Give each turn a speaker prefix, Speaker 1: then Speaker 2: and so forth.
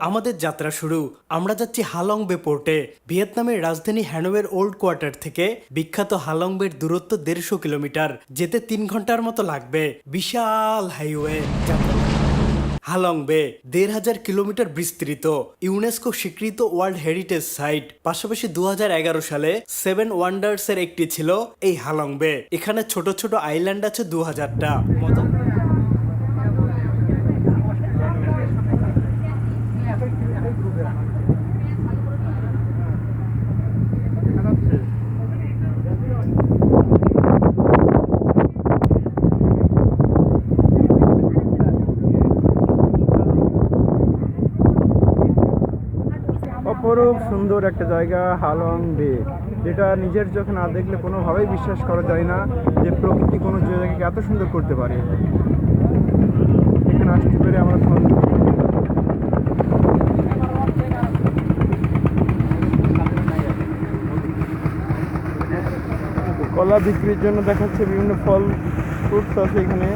Speaker 1: আমাদের যাত্রা শুরু। আমরা যাচ্ছি হালং বে পোর্টে। ভিয়েতনামের রাজধানী হ্যানয়ের ওল্ড কোয়ার্টার থেকে বিখ্যাত হালং বের দূরত্ব 150 কিলোমিটার, যেতে 3 ঘন্টার মতো লাগবে। বিশাল হাইওয়ে যাত্রা। হালং বে 1500 কিলোমিটার বিস্তৃত, ইউনেস্কো স্বীকৃত ওয়ার্ল্ড হেরিটেজ সাইট। পাশাপাশি 2011 সালে 7 ওয়ান্ডার্স এর একটি ছিল এই হালং বে। এখানে ছোট ছোট আইল্যান্ড আছে 2000টা।
Speaker 2: অপরূপ সুন্দর একটা জায়গা হালং বে, যেটা নিজের চোখে না দেখলে কোনোভাবেই বিশ্বাস করা যায় না যে প্রকৃতি কোনো জায়গাকে এত সুন্দর করতে পারে। এখানে আসতে পেরে আমরা কলা বিক্রির জন্য দেখাচ্ছে, বিভিন্ন ফল ফ্রুটস আছে এখানে।